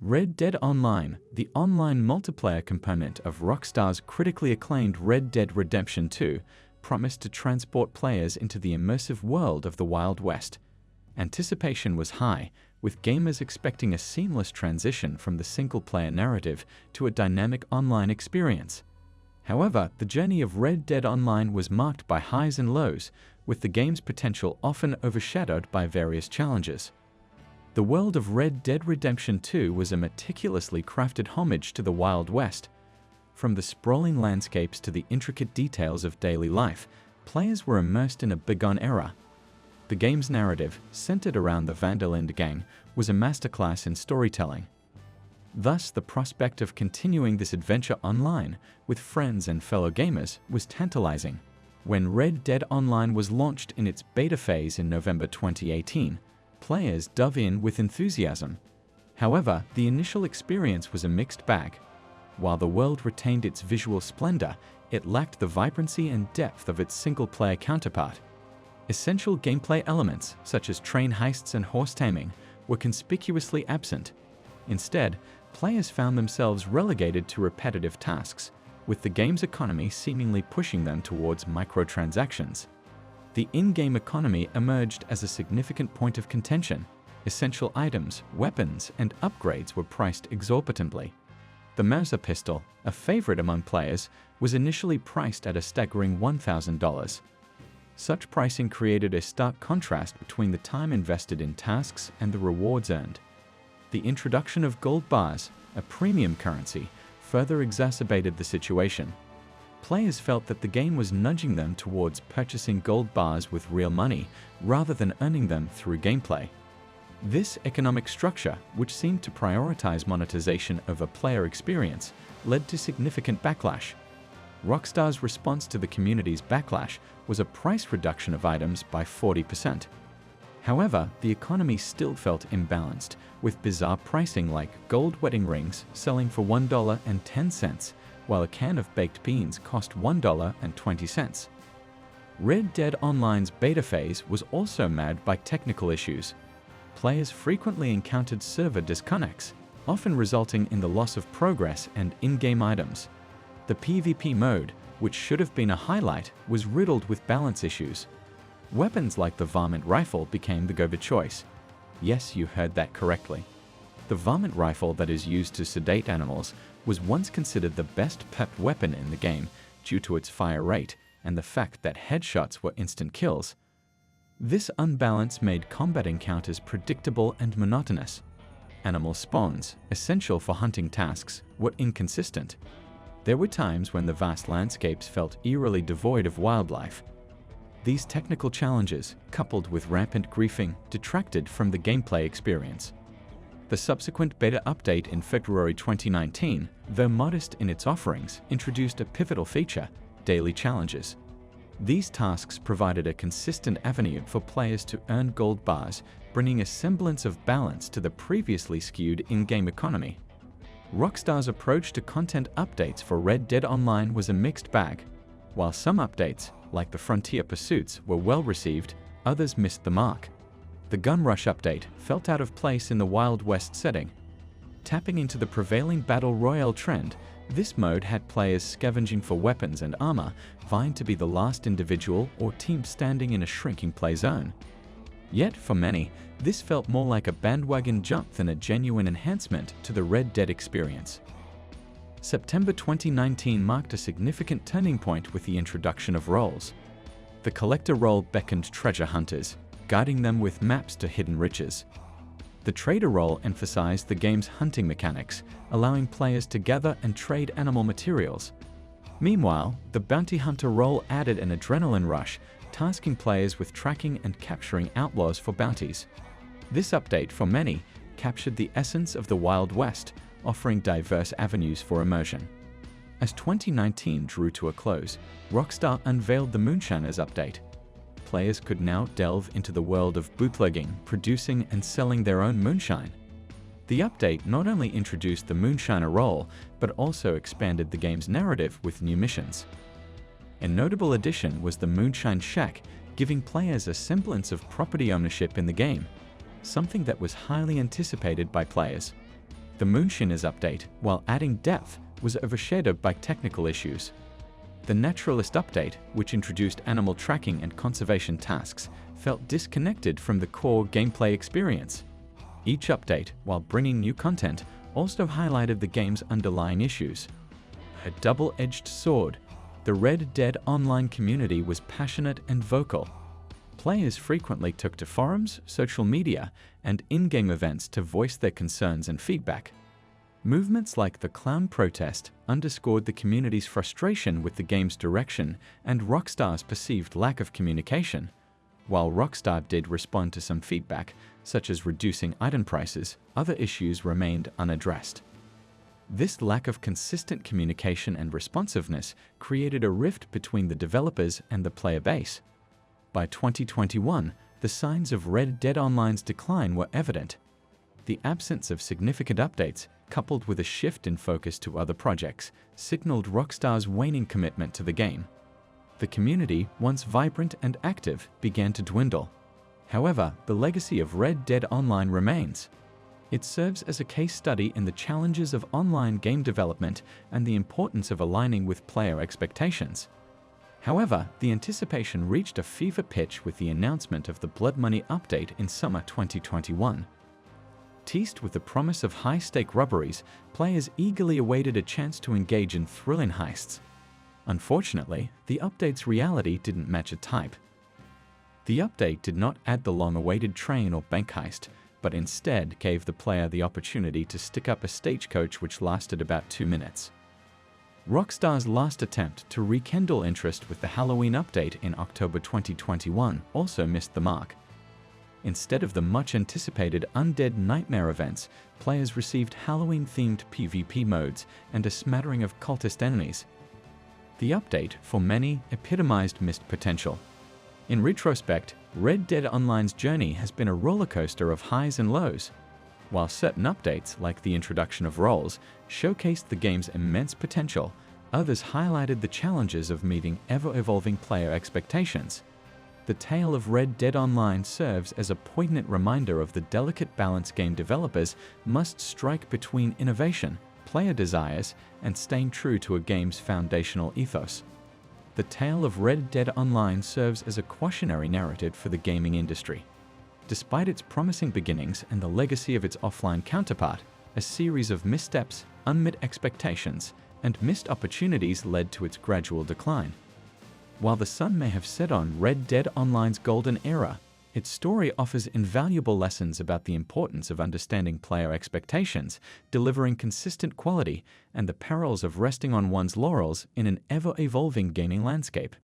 Red Dead Online, the online multiplayer component of Rockstar's critically acclaimed Red Dead Redemption 2, promised to transport players into the immersive world of the Wild West. Anticipation was high, with gamers expecting a seamless transition from the single-player narrative to a dynamic online experience. However, the journey of Red Dead Online was marked by highs and lows, with the game's potential often overshadowed by various challenges. The world of Red Dead Redemption 2 was a meticulously crafted homage to the Wild West. From the sprawling landscapes to the intricate details of daily life, players were immersed in a bygone era. The game's narrative, centered around the Van der Linde gang, was a masterclass in storytelling. Thus, the prospect of continuing this adventure online with friends and fellow gamers was tantalizing. When Red Dead Online was launched in its beta phase in November 2018, players dove in with enthusiasm. However, the initial experience was a mixed bag. While the world retained its visual splendor, it lacked the vibrancy and depth of its single-player counterpart. Essential gameplay elements, such as train heists and horse taming, were conspicuously absent. Instead, players found themselves relegated to repetitive tasks, with the game's economy seemingly pushing them towards microtransactions. The in-game economy emerged as a significant point of contention. Essential items, weapons, and upgrades were priced exorbitantly. The Mauser pistol, a favorite among players, was initially priced at a staggering $1,000. Such pricing created a stark contrast between the time invested in tasks and the rewards earned. The introduction of gold bars, a premium currency, further exacerbated the situation. Players felt that the game was nudging them towards purchasing gold bars with real money rather than earning them through gameplay. This economic structure, which seemed to prioritize monetization over player experience, led to significant backlash. Rockstar's response to the community's backlash was a price reduction of items by 40%. However, the economy still felt imbalanced, with bizarre pricing like gold wedding rings selling for $1.10, while a can of baked beans cost $1.20. Red Dead Online's beta phase was also marred by technical issues. Players frequently encountered server disconnects, often resulting in the loss of progress and in-game items. The PvP mode, which should have been a highlight, was riddled with balance issues. Weapons like the varmint rifle became the go-to choice. Yes, you heard that correctly. The varmint rifle that is used to sedate animals was once considered the best pepped weapon in the game due to its fire rate and the fact that headshots were instant kills. This unbalance made combat encounters predictable and monotonous. Animal spawns, essential for hunting tasks, were inconsistent. There were times when the vast landscapes felt eerily devoid of wildlife. These technical challenges, coupled with rampant griefing, detracted from the gameplay experience. The subsequent beta update in February 2019, though modest in its offerings, introduced a pivotal feature: daily challenges. These tasks provided a consistent avenue for players to earn gold bars, bringing a semblance of balance to the previously skewed in-game economy. Rockstar's approach to content updates for Red Dead Online was a mixed bag. While some updates, like the Frontier Pursuits, were well received, others missed the mark. The Gun Rush update felt out of place in the Wild West setting. Tapping into the prevailing Battle Royale trend, this mode had players scavenging for weapons and armor, vying to be the last individual or team standing in a shrinking play zone. Yet, for many, this felt more like a bandwagon jump than a genuine enhancement to the Red Dead experience. September 2019 marked a significant turning point with the introduction of roles. The collector role beckoned treasure hunters, guiding them with maps to hidden riches. The trader role emphasized the game's hunting mechanics, allowing players to gather and trade animal materials. Meanwhile, the bounty hunter role added an adrenaline rush, tasking players with tracking and capturing outlaws for bounties. This update, for many, captured the essence of the Wild West, offering diverse avenues for immersion. As 2019 drew to a close, Rockstar unveiled the Moonshiners update. Players could now delve into the world of bootlegging, producing, and selling their own moonshine. The update not only introduced the Moonshiner role, but also expanded the game's narrative with new missions. A notable addition was the Moonshine Shack, giving players a semblance of property ownership in the game, something that was highly anticipated by players. The Moonshiners update, while adding depth, was overshadowed by technical issues. The Naturalist update, which introduced animal tracking and conservation tasks, felt disconnected from the core gameplay experience. Each update, while bringing new content, also highlighted the game's underlying issues. A double-edged sword, the Red Dead Online community was passionate and vocal. Players frequently took to forums, social media, and in-game events to voice their concerns and feedback. Movements like the Clown Protest underscored the community's frustration with the game's direction and Rockstar's perceived lack of communication. While Rockstar did respond to some feedback, such as reducing item prices, other issues remained unaddressed. This lack of consistent communication and responsiveness created a rift between the developers and the player base. By 2021, the signs of Red Dead Online's decline were evident. The absence of significant updates, coupled with a shift in focus to other projects, signaled Rockstar's waning commitment to the game. The community, once vibrant and active, began to dwindle. However, the legacy of Red Dead Online remains. It serves as a case study in the challenges of online game development and the importance of aligning with player expectations. However, the anticipation reached a fever pitch with the announcement of the Blood Money update in summer 2021. Teased with the promise of high-stake robberies, players eagerly awaited a chance to engage in thrilling heists. Unfortunately, the update's reality didn't match a type. The update did not add the long-awaited train or bank heist, but instead gave the player the opportunity to stick up a stagecoach which lasted about 2 minutes. Rockstar's last attempt to rekindle interest with the Halloween update in October 2021 also missed the mark. Instead of the much-anticipated Undead Nightmare events, players received Halloween-themed PvP modes and a smattering of cultist enemies. The update, for many, epitomized missed potential. In retrospect, Red Dead Online's journey has been a rollercoaster of highs and lows. While certain updates, like the introduction of roles, showcased the game's immense potential, others highlighted the challenges of meeting ever-evolving player expectations. The tale of Red Dead Online serves as a poignant reminder of the delicate balance game developers must strike between innovation, player desires, and staying true to a game's foundational ethos. The tale of Red Dead Online serves as a cautionary narrative for the gaming industry. Despite its promising beginnings and the legacy of its offline counterpart, a series of missteps, unmet expectations, and missed opportunities led to its gradual decline. While the sun may have set on Red Dead Online's golden era, its story offers invaluable lessons about the importance of understanding player expectations, delivering consistent quality, and the perils of resting on one's laurels in an ever-evolving gaming landscape.